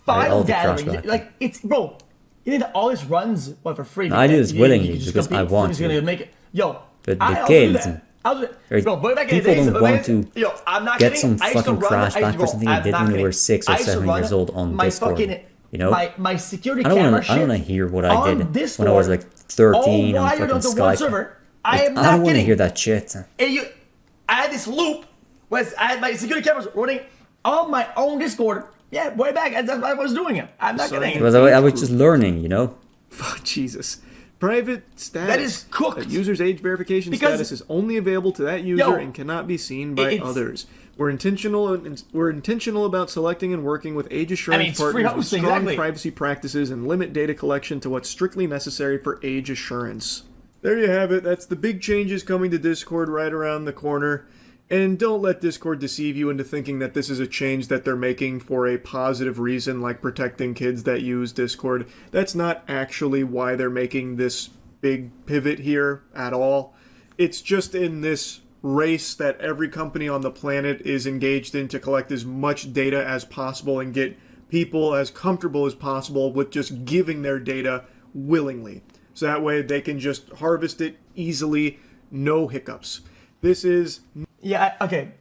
A: Right, all
B: file
A: the crash
B: gathering.
A: back.
B: Like it's bro, you think that all this runs for free?
A: I do this
B: You
A: willingly
B: can just
A: because I
B: compete.
A: want
B: Who's gonna
A: to.
B: make it? Yo,
A: But
B: I
A: the
B: also do
A: kids,
B: that. I'll do it.
A: right,
B: Bro, way back in the
A: people
B: days,
A: don't want to
B: yo, I'm not
A: get
B: kidding.
A: some
B: I used to
A: fucking
B: run-
A: crash
B: I used
A: back
B: to
A: for
B: go-
A: something
B: I'm
A: they did
B: not
A: when they
B: kidding.
A: were 6 or
B: I used to
A: 7
B: run
A: years old on
B: my
A: Discord.
B: fucking-
A: You know,
B: my security
A: I don't
B: camera
A: want to. I don't want
B: shit
A: to hear what I
B: on
A: did
B: Discord,
A: when I was like 13
B: all
A: on
B: wired
A: fucking
B: onto one
A: Skype.
B: server.
A: Like,
B: I am not
A: I don't want to
B: kidding.
A: hear that shit.
B: I had this loop where I had my security cameras running on my own Discord. Yeah, way back. That's why I was doing it. I'm not kidding.
A: Because I was just learning, you know.
P: Fuck Jesus. Private status.
B: That is cooked.
P: A user's age verification
B: Because-
P: status is only available to that user and cannot be seen by
B: it's-
P: others. We're intentional about selecting and working with age assurance
B: it's free
P: partners with
B: hosting,
P: strong
B: exactly.
P: privacy practices and limit data collection to what's strictly necessary for age assurance. There you have it. That's the big changes coming to Discord right around the corner. And don't let Discord deceive you into thinking that this is a change that they're making for a positive reason, like protecting kids that use Discord. That's not actually why they're making this big pivot here at all. It's just in this race that every company on the planet is engaged in to collect as much data as possible and get people as comfortable as possible with just giving their data willingly. So that way they can just harvest it easily, no hiccups. This is...
B: Yeah, okay.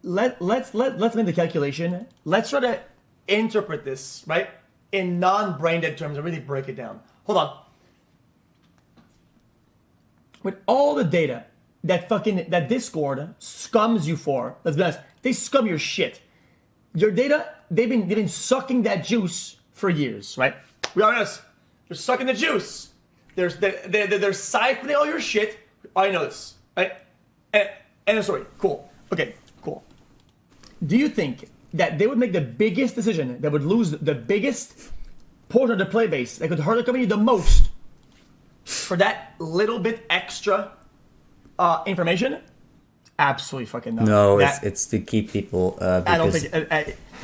B: Let's make the calculation. Let's try to interpret this, right? In non-brain dead terms and really break it down. Hold on. With all the data that Discord scums you for, let's be honest, they scum your shit. Your data, they've been sucking that juice for years, right? We are honest. They're sucking the juice. They're siphoning all your shit. I know this, right? End of story. Cool. Okay, cool. Do you think that they would make the biggest decision that would lose the biggest portion of the play base that could hurt the company the most for that little bit extra information, absolutely fucking not.
A: No, it's to keep people because
B: I don't think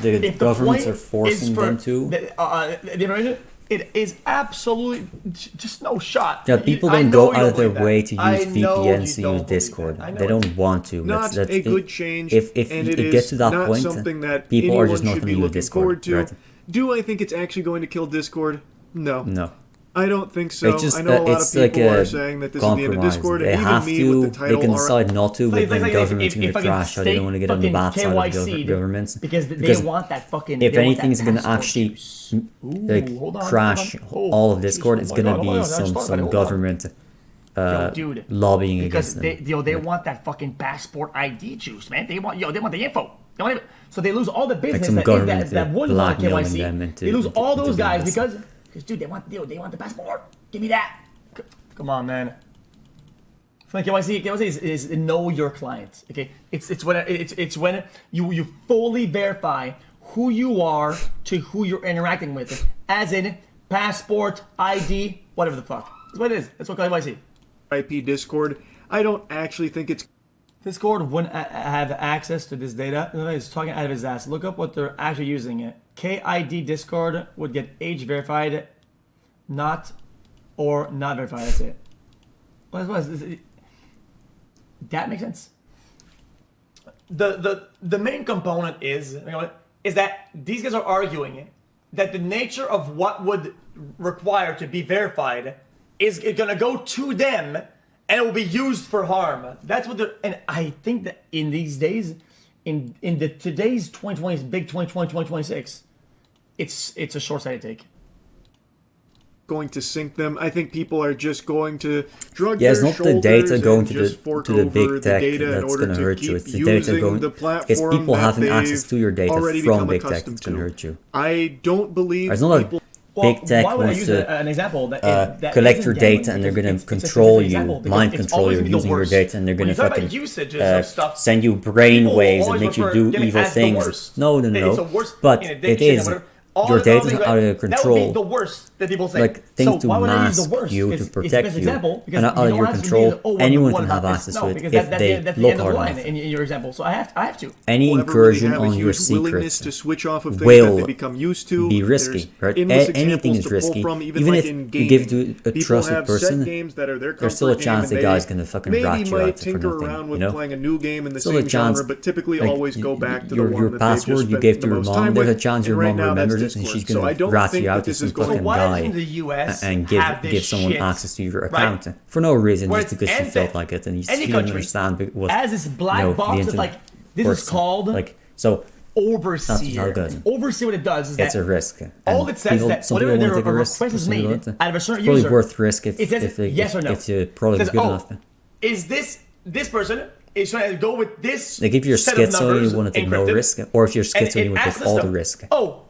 A: the governments are forcing them to.
B: The information, it is absolutely just no shot.
A: Yeah, people don't go out of their way to use VPNs to use Discord. They don't want to.
P: Not a good change.
A: If
P: and
A: it
P: it
A: gets
P: is
A: to that
P: not
A: point,
P: something that
A: people are just
P: anyone
A: not
P: should
A: going
P: be
A: to use
P: looking
A: Discord.
P: forward to.
A: Right?
P: Do I think it's actually going to kill Discord? No.
A: No.
P: I don't think so.
A: Just,
P: I know a lot of
A: it's
P: people
A: like
P: are saying that this is the end of
A: compromise.
P: Discord,
A: They
P: and
A: have
P: even me
A: to.
P: with the title
A: They can decide not to, but then the government's going to
B: fucking
A: crash. So they don't want to get on the bad side of the governments.
B: Because they want that fucking.
A: If anything's going to actually crash all of Discord, it's going to be some government lobbying against them.
B: Because they want that fucking passport ID juice, man. They want the info. So they lose all the business that wouldn't want KYC. They lose all those guys because dude, they want the passport. Give me that. Come on, man. KYC is know your client. Okay, it's when you fully verify who you are to who you're interacting with, as in passport, ID, whatever the fuck. That's what it is. That's what KYC.
P: IP Discord. I don't actually think it's.
B: Discord wouldn't have access to this data. He's talking out of his ass. Look up what they're actually using it. KID Discord would get age verified, not verified. That's it. That makes sense. The main component is that these guys are arguing that the nature of what would require to be verified is gonna go to them and it will be used for harm. That's what they're. And I think that in these days, in today's 2020, big 2020, 2026, it's a short-sighted take.
P: Going to sink them. I think people are just going to drug
A: their
P: their
A: shoulders. Yeah, it's not the data going to
P: the
A: big tech that's going to hurt you. It's the data going. It's people having access to your data from big tech that's going to hurt you.
P: I don't believe.
A: It's not
P: people.
A: Big tech wants to collect your data and they're going to control you, mind control you using your data, and they're going to fucking send you brain waves and make you do evil things. No. But it is. Your data is out of control.
B: That would be the worst that people say.
A: Like things to mask you, to protect you, and out of your control. Anyone can have access to it if they look hard enough.
B: In your example, so I have to.
A: Any incursion on your secrets
P: to switch off of
A: will
P: that they become used to.
A: Be risky, right? Anything is risky. Even if you give it to a trusted person, there's still a chance the guy's gonna fucking rat you out for nothing. You know,
P: playing a new game in the
A: still a
P: same
A: chance.
P: genre, but typically always go back to
A: your password you gave to your mom. There's a chance your mom remembers it, and she's gonna rat you out to some fucking guy and give someone access to your account for no reason, just because she felt like it, and she didn't understand what
B: as this black box is like. This is called
A: like so.
B: Overseer. Overseer, what it does is
A: it's a risk.
B: All it says that whatever their request is made out of a certain user,
A: it's probably worth risk if
B: yes or no.
A: If the product is good enough.
B: Is this person is trying to go with this?
A: Like if you're schizo, you want to take no risk, or if you're schizo, you want to take all the risk.
B: Oh,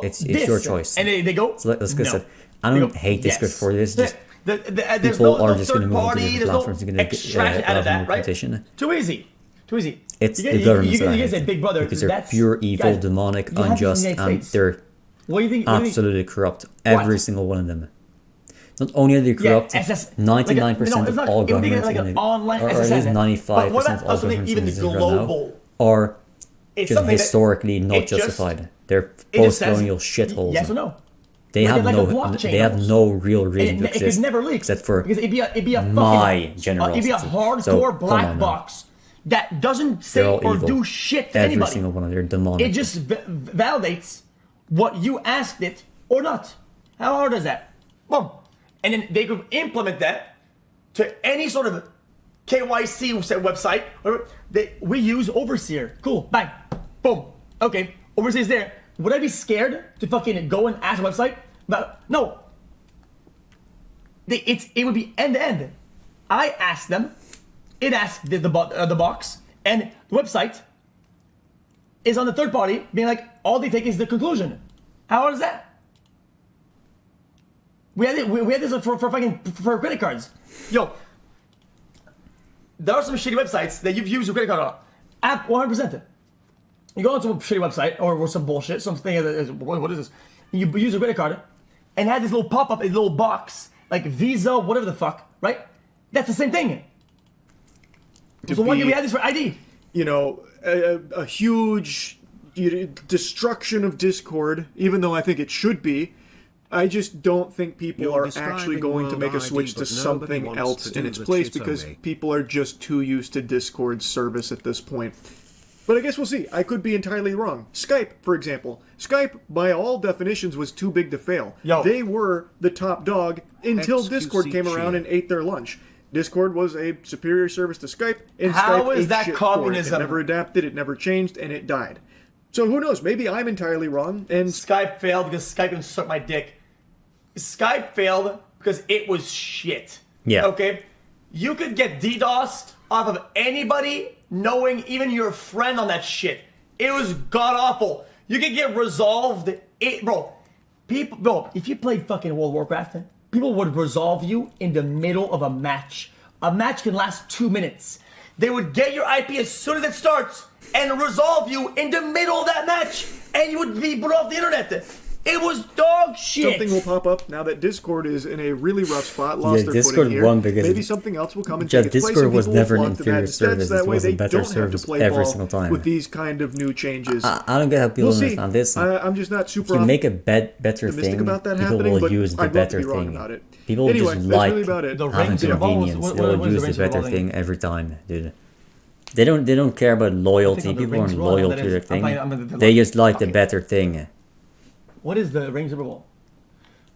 A: it's your choice.
B: And they go.
A: So let's go. No. I don't hate Discord for this. Just people are just going to move on to different platforms. You're going to get
B: out of that, right?
A: Competition.
B: Too easy.
A: It's the government's
B: you can say Big Brother
A: because they're pure evil, demonic, unjust, and they're absolutely corrupt. Every single one of them. Not only are they corrupt, 99% of all governments, or at least 95% of all governments in this now, are just historically not justified. They're post-colonial shitholes.
B: Yes or no?
A: They have no real reason to exist, except for my generosity.
B: It'd be a hardcore black box that doesn't say or do shit to anybody.
A: Every single one of them, demonic.
B: It just validates what you asked it or not. How hard is that? Boom. And then they could implement that to any sort of KYC website. We use Overseer. Cool. Bang. Boom. Okay. Overseer's there. Would I be scared to fucking go and ask a website? But no. It would be end to end. I asked them. It asked the box, and the website is on the third party, being like, all they take is the conclusion. How hard is that? We had this for credit cards. Yo, there are some shitty websites that you've used your credit card on. App 100%. You go onto a shitty website or some bullshit, something that is, what is this? You use a credit card, and had this little pop-up, a little box, like Visa, whatever the fuck, right? That's the same thing. So why did we have this for ID?
P: You know, a huge destruction of Discord, even though I think it should be. I just don't think people are actually going to make a switch to something else in its place because people are just too used to Discord's service at this point. But I guess we'll see. I could be entirely wrong. Skype, for example. Skype, by all definitions, was too big to fail. They were the top dog until Discord came around and ate their lunch. Discord was a superior service to Skype, and Skype ate shit for it. It never adapted, it never changed, and it died. So who knows? Maybe I'm entirely wrong, and
B: Skype failed because Skype can suck my dick. Skype failed because it was shit.
A: Yeah.
B: Okay? You could get DDoSed off of anybody knowing even your friend on that shit. It was god-awful. You could get resolved. Bro, if you played fucking World of Warcraft, people would resolve you in the middle of a match. A match can last 2 minutes. They would get your IP as soon as it starts and resolve you in the middle of that match, and you would be put off the internet. It was dog shit.
P: Something will pop up now that Discord is in a really rough spot. Lost their
A: Discord
P: footing here.
A: won because
P: maybe something else will come and take its place.
A: Discord was never an
P: flock to
A: inferior
P: that
A: service.
P: That
A: It
P: way
A: was a
P: they
A: better
P: don't have to
A: service
P: play
A: every
P: ball
A: single time.
P: with these kind of new changes.
A: I don't get how people
P: We'll
A: understand this.
P: I'm just not super
A: If you make a better thing,
P: about that
A: people
P: happening,
A: will
P: but
A: use the
P: I'd love
A: better
P: to be wrong
A: thing.
P: about it.
A: People
P: Anyway,
A: just
P: that's
A: like
P: really about it. The
A: having
P: rings involved,
A: convenience.
P: what-
A: They will
P: what is
A: use
P: the
A: the
P: rings
A: better
P: involving?
A: thing every time, dude. They don't care about loyalty. People aren't loyal to their thing. They just like the better thing.
B: What is the ring Super Bowl?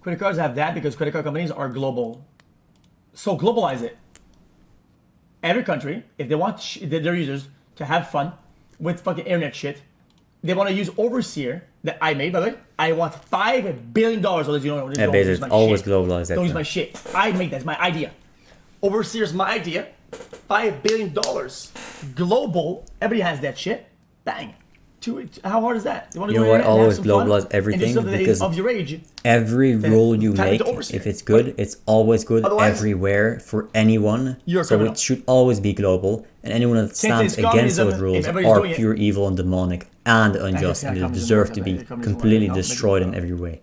B: Credit cards have that because credit card companies are global. So globalize it. Every country, if they want their users to have fun with fucking internet shit, they want to use Overseer that I made, by the way. I want $5 billion. Unless you don't
A: Yeah, but
B: use
A: it's
B: my
A: always
B: shit.
A: globalized.
B: Don't use my shit. I made that. It's my idea. Overseer's my idea. $5 billion. Global. Everybody has that shit. Bang. How hard is that?
A: You know what? Always globalize everything because
B: of your age.
A: every rule you
B: tap
A: make,
B: into Overseer.
A: if it's good, it's always good
B: Otherwise,
A: everywhere for anyone.
B: you're a
A: So
B: criminal.
A: it should always be global, and anyone that
B: Since
A: stands
B: it's
A: against
B: communism,
A: those rules
B: if everybody's
A: are
B: doing it-
A: pure evil and demonic and unjust,
B: not
A: and they
B: communism
A: deserve
B: works,
A: to
B: I
A: be
B: think communism
A: completely
B: works. No,
A: destroyed
B: maybe
A: in every way.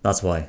A: That's why.